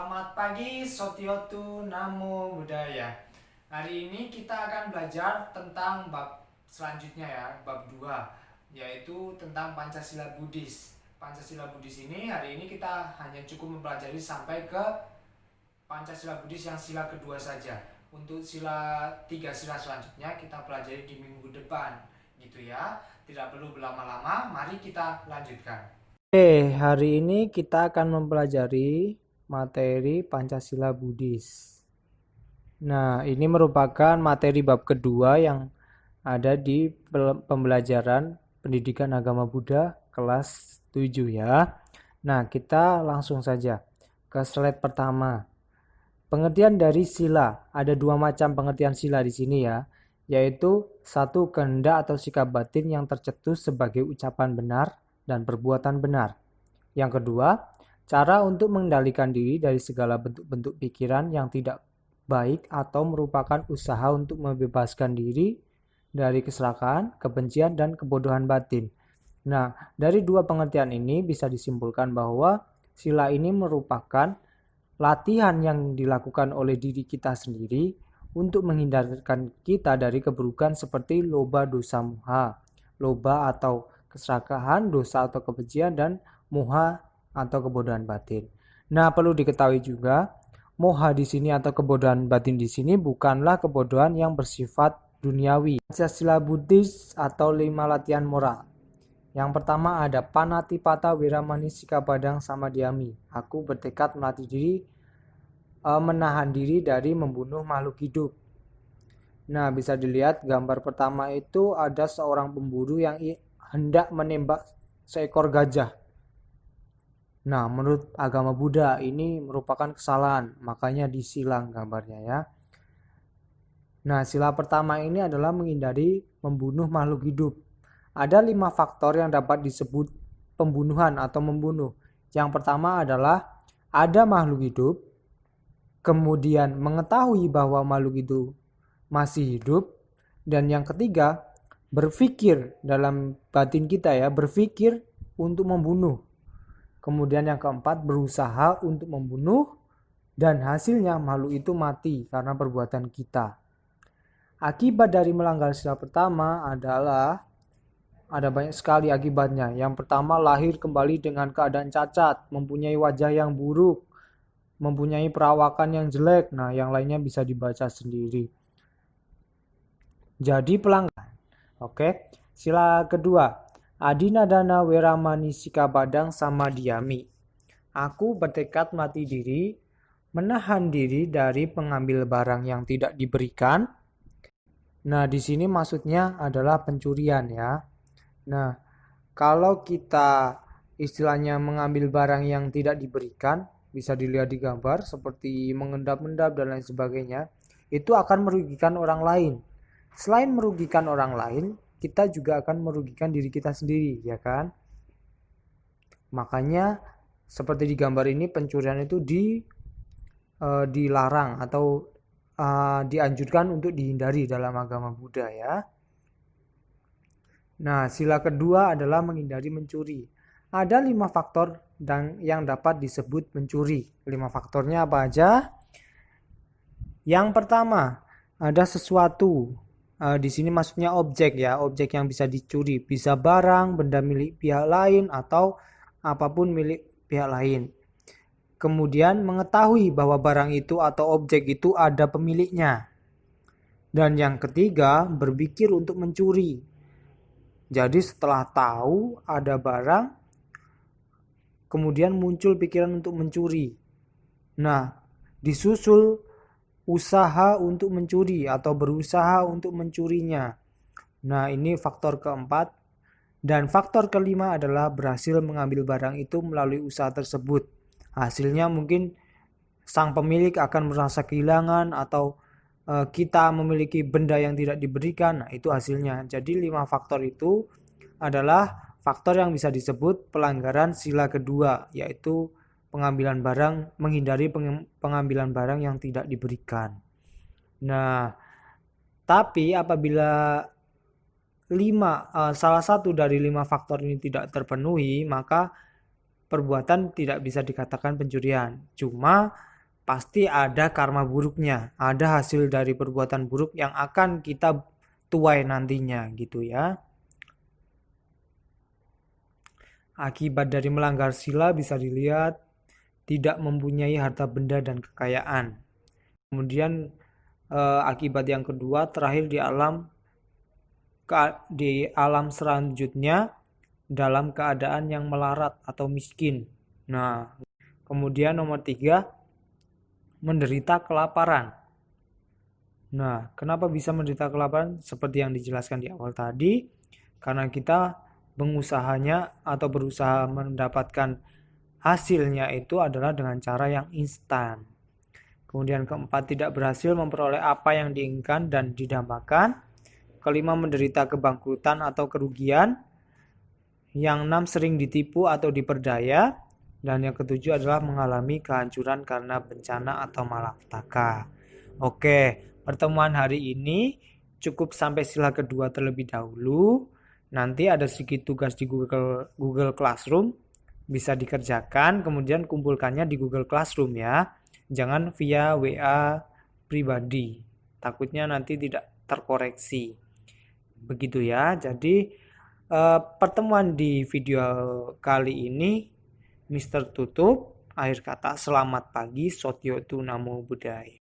Selamat pagi Sotiotu Namo Buddhaya. Hari ini kita akan belajar tentang bab selanjutnya ya, bab 2, yaitu tentang Pancasila Buddhis. Pancasila Buddhis ini hari ini kita hanya cukup mempelajari sampai ke Pancasila Buddhis yang sila kedua saja. Untuk tiga sila selanjutnya kita pelajari di minggu depan gitu ya. Tidak perlu berlama-lama, mari kita lanjutkan. Oke, hari ini kita akan mempelajari materi Pancasila Buddhis. Nah, ini merupakan materi bab kedua yang ada di pembelajaran Pendidikan Agama Buddha kelas 7 ya. Nah, kita langsung saja ke slide pertama. Pengertian dari sila. Ada dua macam pengertian sila di sini ya, yaitu satu, kehendak atau sikap batin yang tercetus sebagai ucapan benar dan perbuatan benar. Yang kedua, cara untuk mengendalikan diri dari segala bentuk-bentuk pikiran yang tidak baik atau merupakan usaha untuk membebaskan diri dari keserakahan, kebencian, dan kebodohan batin. Nah, dari dua pengertian ini bisa disimpulkan bahwa sila ini merupakan latihan yang dilakukan oleh diri kita sendiri untuk menghindarkan kita dari keburukan seperti loba, dosa, moha. Loba atau keserakahan, dosa atau kebencian, dan moha atau kebodohan batin. Nah, perlu diketahui juga, moha di sini atau kebodohan batin di sini bukanlah kebodohan yang bersifat duniawi. Pancasila Buddhis atau 5 latihan moral. Yang pertama ada panatipata, wiramani, sikapandang, samadhyami. Aku bertekad melatih diri, menahan diri dari membunuh makhluk hidup. Nah, bisa dilihat gambar pertama itu ada seorang pemburu yang hendak menembak seekor gajah. Nah, menurut agama Buddha ini merupakan kesalahan, makanya disilang gambarnya ya. Nah, sila pertama ini adalah menghindari membunuh makhluk hidup. Ada 5 faktor yang dapat disebut pembunuhan atau membunuh. Yang pertama adalah ada makhluk hidup, kemudian mengetahui bahwa makhluk itu masih hidup, dan yang ketiga berpikir dalam batin kita ya, berpikir untuk membunuh. Kemudian yang keempat berusaha untuk membunuh dan hasilnya makhluk itu mati karena perbuatan kita. Akibat dari melanggar sila pertama adalah ada banyak sekali akibatnya. Yang pertama, lahir kembali dengan keadaan cacat, mempunyai wajah yang buruk, mempunyai perawakan yang jelek. Nah, yang lainnya bisa dibaca sendiri. Jadi pelanggaran. Oke. Sila kedua, adinadana, weramani, sikapandang, samadhyami. Aku bertekad melatih diri, menahan diri dari pengambil barang yang tidak diberikan. Nah, di sini maksudnya adalah pencurian ya. Nah, kalau kita istilahnya mengambil barang yang tidak diberikan, bisa dilihat di gambar seperti mengendap-endap dan lain sebagainya, itu akan merugikan orang lain. Selain merugikan orang lain, kita juga akan merugikan diri kita sendiri, ya kan? Makanya seperti di gambar ini pencurian itu dilarang atau dianjurkan untuk dihindari dalam agama Buddha ya. Nah, sila kedua adalah menghindari mencuri. Ada 5 faktor yang dapat disebut mencuri. 5 faktornya apa aja? Yang pertama, ada sesuatu. Di sini maksudnya objek ya, objek yang bisa dicuri. Bisa barang, benda milik pihak lain, atau apapun milik pihak lain. Kemudian mengetahui bahwa barang itu atau objek itu ada pemiliknya. Dan yang ketiga, berpikir untuk mencuri. Jadi setelah tahu ada barang, kemudian muncul pikiran untuk mencuri. Nah, disusul usaha untuk mencuri atau berusaha untuk mencurinya. Nah, ini faktor keempat. Dan faktor kelima adalah berhasil mengambil barang itu melalui usaha tersebut. Hasilnya mungkin sang pemilik akan merasa kehilangan atau kita memiliki benda yang tidak diberikan. Nah, itu hasilnya. Jadi 5 faktor itu adalah faktor yang bisa disebut pelanggaran sila kedua, yaitu pengambilan barang, menghindari pengambilan barang yang tidak diberikan. Nah, tapi apabila salah satu dari 5 faktor ini tidak terpenuhi, maka perbuatan tidak bisa dikatakan pencurian. Cuma pasti ada karma buruknya, ada hasil dari perbuatan buruk yang akan kita tuai nantinya gitu ya. Akibat dari melanggar sila bisa dilihat tidak mempunyai harta benda dan kekayaan. Kemudian akibat yang kedua terakhir di alam selanjutnya dalam keadaan yang melarat atau miskin. Nah, kemudian nomor 3 menderita kelaparan. Nah, kenapa bisa menderita kelaparan? Seperti yang dijelaskan di awal tadi, karena kita mengusahanya atau berusaha mendapatkan hasilnya itu adalah dengan cara yang instan. Kemudian keempat, tidak berhasil memperoleh apa yang diinginkan dan didambakan. Kelima, menderita kebangkrutan atau kerugian. Yang 6, sering ditipu atau diperdaya. Dan yang ketujuh adalah mengalami kehancuran karena bencana atau malapetaka. Oke, pertemuan hari ini cukup sampai sila kedua terlebih dahulu. Nanti ada sedikit tugas di Google Classroom. Bisa dikerjakan, kemudian kumpulkannya di Google Classroom ya. Jangan via WA pribadi. Takutnya nanti tidak terkoreksi. Begitu ya. Jadi pertemuan di video kali ini Mr. tutup. Akhir kata, selamat pagi, Sotyo tu Namo Buddhaya.